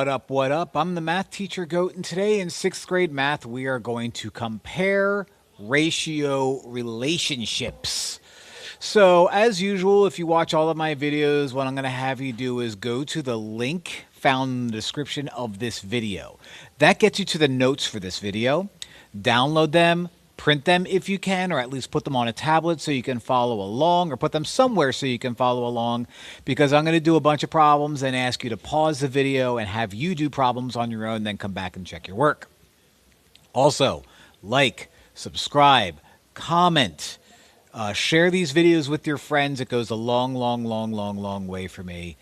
What up, what up? I'm the math teacher Goat, and today in sixth grade math, we are going to compare ratio relationships. So, as usual, if you watch all of my videos, what I'm going to have you do is go to the link found in the description of this video. That gets you to the notes for this video. Download them, print them if you can, or at least put them on a tablet so you can follow along, or put them somewhere so you can follow along, because I'm going to do a bunch of problems and ask you to pause the video and have you do problems on your own, then come back and check your work. Also, like, subscribe, comment, share these videos with your friends. It goes a long way for me.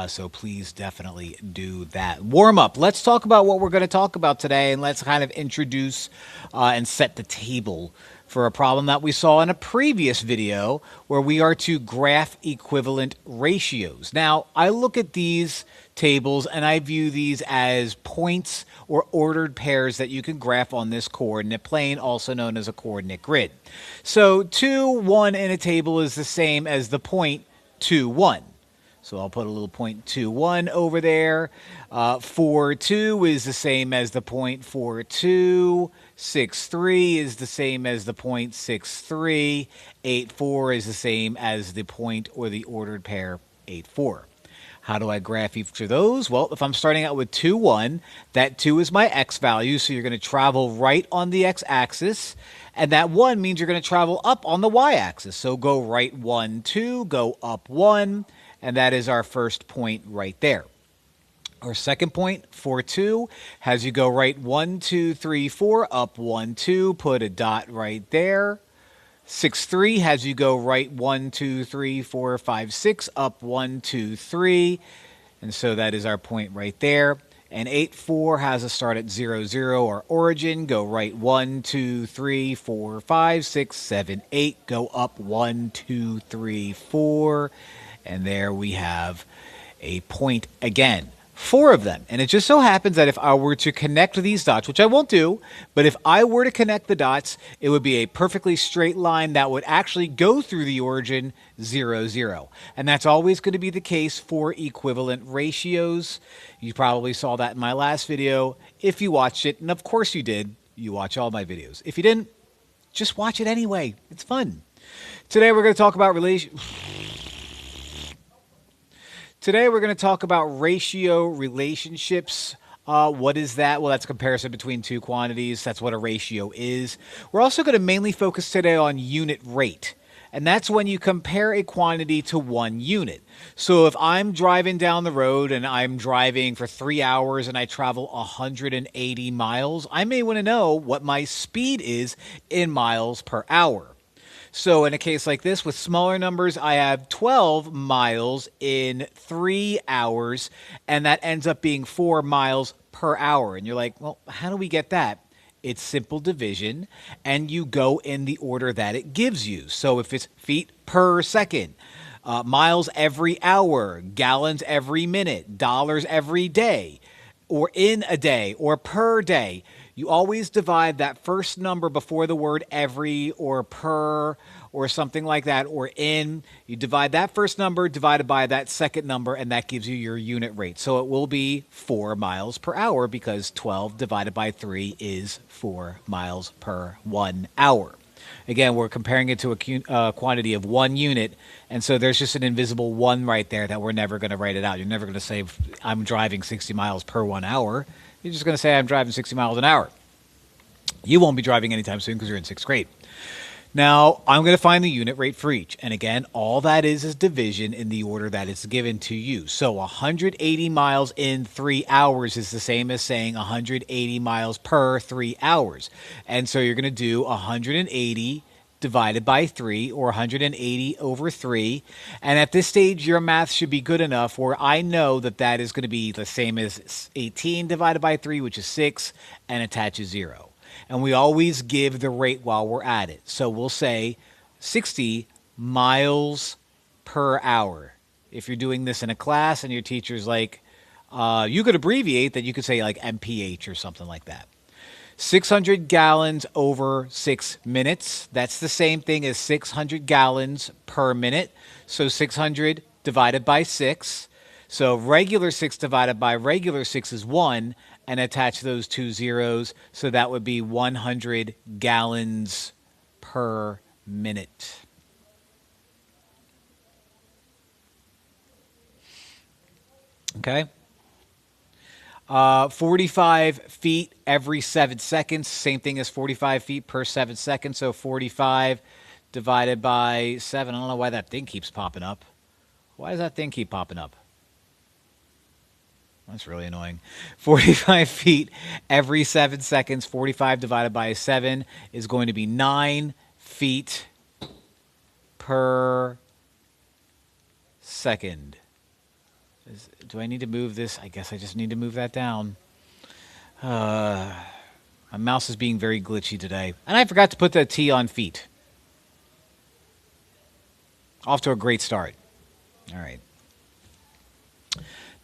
So please definitely do that. Warm up. Let's talk about what we're going to talk about today, and let's kind of introduce and set the table for a problem that we saw in a previous video where we are to graph equivalent ratios. Now, I look at these tables and I view these as points or ordered pairs that you can graph on this coordinate plane, also known as a coordinate grid. So 2, 1 in a table is the same as the point 2, 1. So I'll put a little point 2, 1 over there. 4, 2 is the same as the point 4, 2. 6, 3 is the same as the point 6, 3. 8, 4 is the same as the point or the ordered pair 8, 4. How do I graph each of those? Well, if I'm starting out with 2, 1, that 2 is my x value, so you're going to travel right on the x-axis, and that 1 means you're going to travel up on the y-axis. So go right 1, 2, go up 1, and that is our first point right there. Our second point, 4, 2, has you go right 1, 2, 3, 4, up 1, 2, put a dot right there. 6, 3 has you go right 1, 2, 3, 4, 5, 6, up 1, 2, 3. And so that is our point right there. And 8, 4 has us start at 0, 0, our origin. Go right 1, 2, 3, 4, 5, 6, 7, 8. Go up 1, 2, 3, 4. And there we have a point again. 4 of them. And it just so happens that if I were to connect these dots, which I won't do, but if I were to connect the dots, it would be a perfectly straight line that would actually go through the origin 0, 0. And that's always going to be the case for equivalent ratios. You probably saw that in my last video if you watched it. And of course you did. You watch all my videos. If you didn't, just watch it anyway. It's fun. Today we're going to talk about Today we're going to talk about ratio relationships. What is that? Well, that's a comparison between two quantities. That's what a ratio is. We're also going to mainly focus today on unit rate. And that's when you compare a quantity to 1 unit. So if I'm driving down the road and I'm driving for 3 hours and I travel 180 miles, I may want to know what my speed is in miles per hour. So in a case like this, with smaller numbers, I have 12 miles in 3 hours, and that ends up being 4 miles per hour. And you're like, well, how do we get that? It's simple division, and you go in the order that it gives you. So if it's feet per second, miles every hour, gallons every minute, dollars every day, or in a day, or per day, you always divide that first number before the word every or per or something like that, or in. You divide that first number divided by that second number, and that gives you your unit rate. So it will be 4 miles per hour because 12 divided by 3 is 4 miles per 1 hour. Again, we're comparing it to a quantity of 1 unit, and so there's just an invisible 1 right there that we're never going to write it out. You're never going to say, I'm driving 60 miles per 1 hour. You're just going to say, I'm driving 60 miles an hour. You won't be driving anytime soon because you're in 6th grade. Now, I'm going to find the unit rate for each. And again, all that is division in the order that it's given to you. So 180 miles in 3 hours is the same as saying 180 miles per 3 hours. And so you're going to do 180 divided by 3, or 180 over 3. And at this stage, your math should be good enough where I know that that is going to be the same as 18 divided by 3, which is 6, and attach a 0. And we always give the rate while we're at it. So we'll say 60 miles per hour. If you're doing this in a class and your teacher's like, you could abbreviate that, you could say like MPH or something like that. 600 gallons over 6 minutes. That's the same thing as 600 gallons per minute. So 600 divided by 6. So regular 6 divided by regular 6 is 1, and attach those two zeros. So that would be 100 gallons per minute. Okay. 45 feet every 7 seconds. Same thing as 45 feet per 7 seconds. So 45 divided by 7. I don't know why that thing keeps popping up. Why does that thing keep popping up? That's really annoying. 45 feet every 7 seconds. 45 divided by 7 is going to be 9 feet per second. Do I need to move this? I guess I just need to move that down. My mouse is being very glitchy today. And I forgot to put the T on feet. Off to a great start. All right.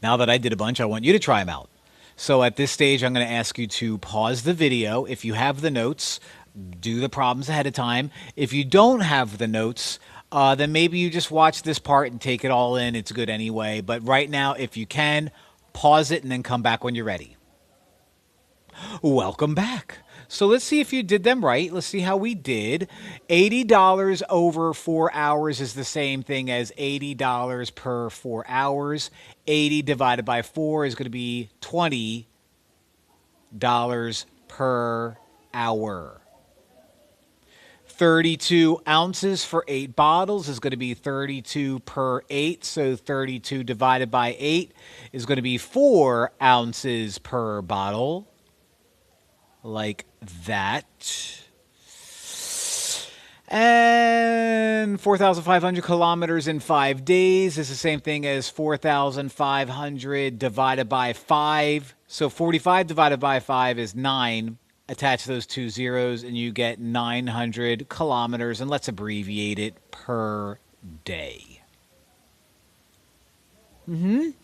Now that I did a bunch, I want you to try them out. So at this stage, I'm going to ask you to pause the video. If you have the notes, do the problems ahead of time. If you don't have the notes, then maybe you just watch this part and take it all in. It's good anyway. But right now, if you can, pause it and then come back when you're ready. Welcome back. So let's see if you did them right. Let's see how we did. $80 over 4 hours is the same thing as $80 per 4 hours. 80 divided by 4 is going to be $20 per hour. 32 ounces for 8 bottles is going to be 32 per 8. So 32 divided by 8 is going to be 4 ounces per bottle. Like that. And 4,500 kilometers in 5 days is the same thing as 4,500 divided by 5. So 45 divided by 5 is 9. Attach those two zeros and you get 900 kilometers, and let's abbreviate it, per day. Now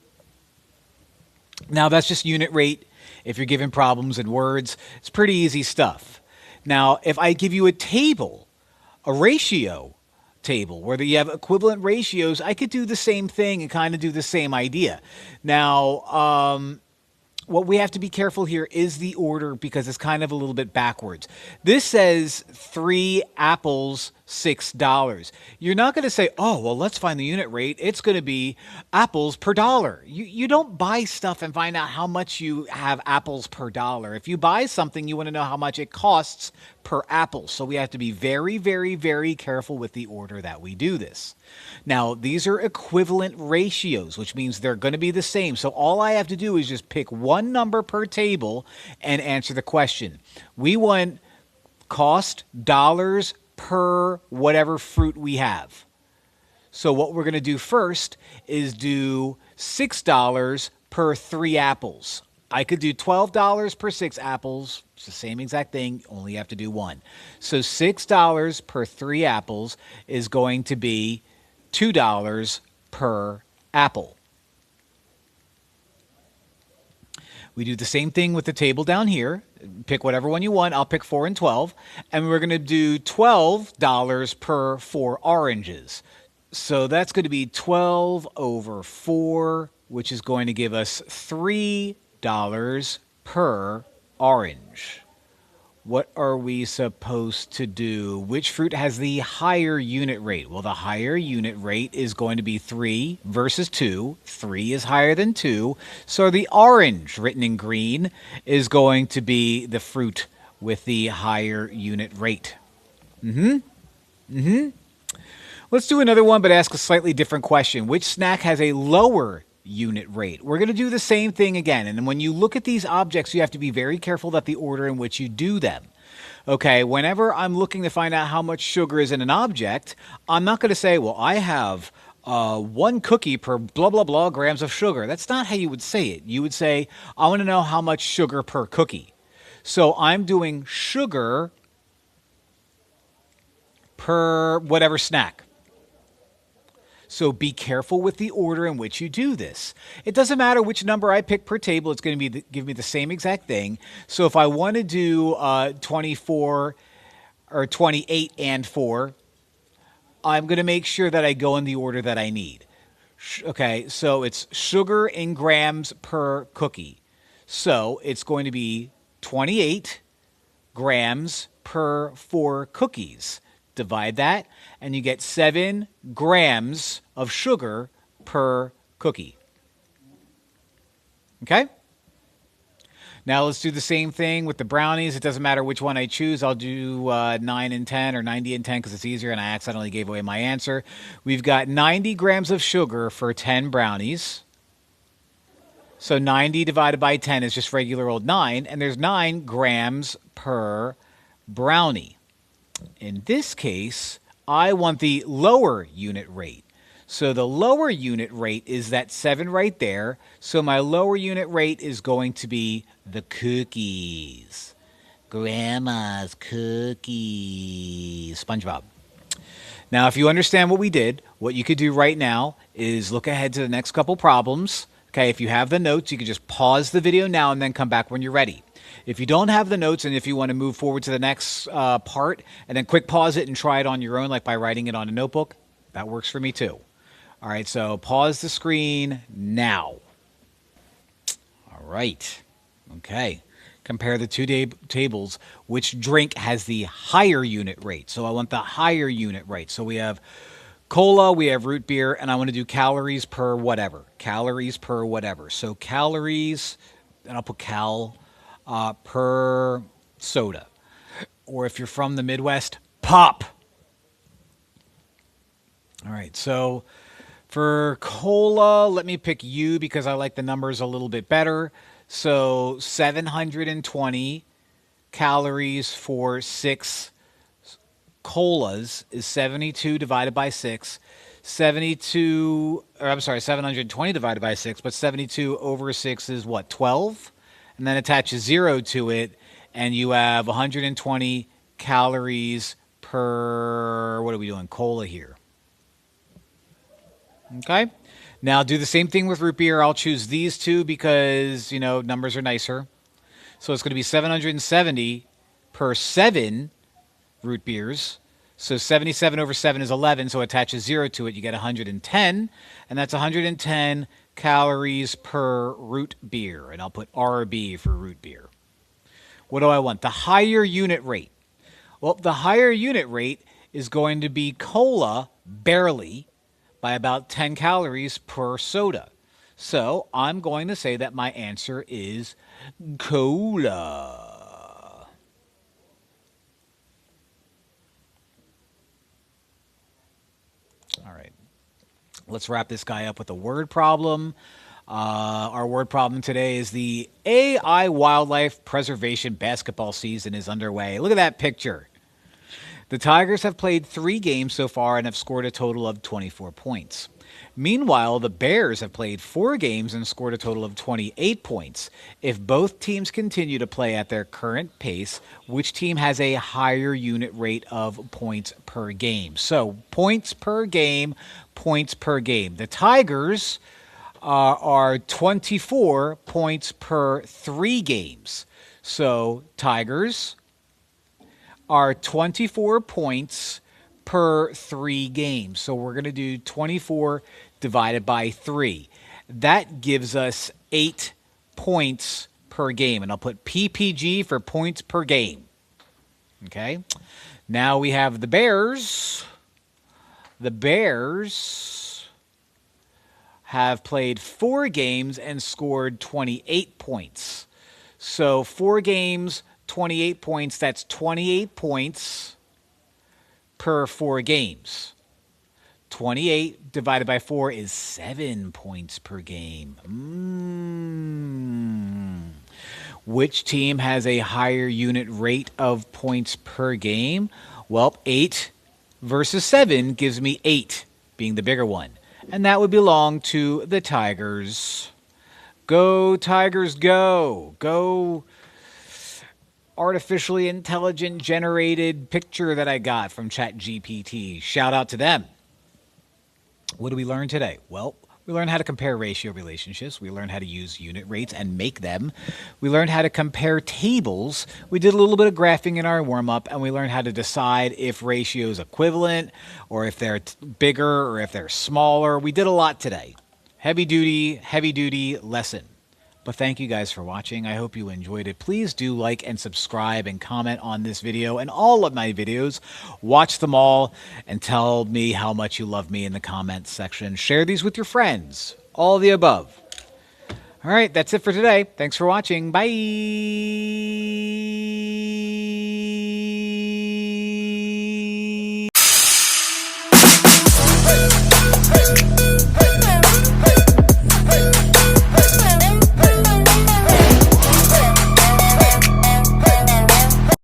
that's just unit rate. If you're given problems in words, it's pretty easy stuff. Now, if I give you a table, a ratio table, where you have equivalent ratios, I could do the same thing and kind of do the same idea. Now, what we have to be careful here is the order, because it's kind of a little bit backwards. This says 3 apples, $6. You're not going to say, oh, well, let's find the unit rate. It's going to be apples per dollar. You don't buy stuff and find out how much you have apples per dollar. If you buy something, you want to know how much it costs per apple. So we have to be very, very, very careful with the order that we do this. Now, these are equivalent ratios, which means they're going to be the same. So all I have to do is just pick one number per table and answer the question. We want cost dollars per whatever fruit we have. So what we're going to do first is do $6 per 3 apples. I could do $12 per 6 apples. It's the same exact thing, only you have to do one. So $6 per 3 apples is going to be $2 per apple. We do the same thing with the table down here. Pick whatever one you want. I'll pick 4 and 12. And we're going to do $12 per 4 oranges. So that's going to be 12 over 4, which is going to give us $3 per orange. What are we supposed to do? Which fruit has the higher unit rate? Well, the higher unit rate is going to be 3 versus 2. 3 is higher than 2. So the orange, written in green, is going to be the fruit with the higher unit rate. Let's do another one, but ask a slightly different question. Which snack has a lower unit rate? We're going to do the same thing again. And when you look at these objects, you have to be very careful that the order in which you do them. Okay, whenever I'm looking to find out how much sugar is in an object, I'm not going to say, well, I have 1 cookie per blah, blah, blah grams of sugar. That's not how you would say it. You would say, I want to know how much sugar per cookie. So I'm doing sugar per whatever snack. So be careful with the order in which you do this. It doesn't matter which number I pick per table. It's going to give me the same exact thing. So if I want to do 24 or 28 and 4, I'm going to make sure that I go in the order that I need. Okay, so it's sugar in grams per cookie. So it's going to be 28 grams per 4 cookies. Divide that, and you get 7 grams of sugar per cookie. Okay? Now let's do the same thing with the brownies. It doesn't matter which one I choose. I'll do 9 and 10 or 90 and 10 because it's easier, and I accidentally gave away my answer. We've got 90 grams of sugar for 10 brownies. So 90 divided by 10 is just regular old 9, and there's 9 grams per brownie. In this case, I want the lower unit rate. So the lower unit rate is that 7 right there. So my lower unit rate is going to be the cookies. Grandma's cookies. SpongeBob. Now, if you understand what we did, what you could do right now is look ahead to the next couple problems. Okay, if you have the notes, you can just pause the video now and then come back when you're ready. If you don't have the notes and if you want to move forward to the next part and then quick pause it and try it on your own, like by writing it on a notebook, that works for me too. All right, so pause the screen now. All right. Okay. Compare the two tables. Which drink has the higher unit rate? So I want the higher unit rate. So we have cola, we have root beer, and I want to do calories per whatever. Calories per whatever. So calories, and I'll put cal per soda. Or if you're from the Midwest, pop. All right, so for cola, let me pick U because I like the numbers a little bit better. So 720 calories for 6 colas is 72 divided by 6. 720 divided by 6, but 72 over 6 is what, 12? And then attach a 0 to it, and you have 120 calories per, what are we doing, cola here. Okay. Now do the same thing with root beer. I'll choose these two because, you know, numbers are nicer. So it's going to be 770 per 7 root beers. So 77 over 7 is 11, so attach a 0 to it. You get 110, and that's 110 calories per root beer. And I'll put RB for root beer. What do I want? The higher unit rate. Well, the higher unit rate is going to be cola, barely, by about 10 calories per soda. So I'm going to say that my answer is cola. All right. Let's wrap this guy up with a word problem. Our word problem today is the AI wildlife preservation basketball season is underway. Look at that picture. The Tigers have played 3 games so far and have scored a total of 24 points. Meanwhile, the Bears have played 4 games and scored a total of 28 points. If both teams continue to play at their current pace, which team has a higher unit rate of points per game? So, points per game, points per game. The Tigers are 24 points per 3 games. So, Tigers are 24 points per 3 games. So we're going to do 24 divided by 3. That gives us 8 points per game. And I'll put PPG for points per game. Okay. Now we have the Bears. The Bears have played 4 games and scored 28 points. So 4 games, 28 points, that's 28 points per 4 games. 28 divided by 4 is 7 points per game. Which team has a higher unit rate of points per game? Well, 8 versus 7 gives me 8, being the bigger one. And that would belong to the Tigers. Go, Tigers, go. Go. Artificially intelligent generated picture that I got from ChatGPT. Shout out to them. What did we learn today? Well, We learned how to compare ratio relationships. We learned how to use unit rates and make them. We learned how to compare tables. We did a little bit of graphing in our warm up, and we learned how to decide if ratios equivalent or if they're bigger or if they're smaller. We did a lot today. Heavy duty lesson. But thank you guys for watching. I hope you enjoyed it. Please do like and subscribe and comment on this video and all of my videos. Watch them all and tell me how much you love me in the comments section. Share these with your friends. All of the above. All right, that's it for today. Thanks for watching. Bye.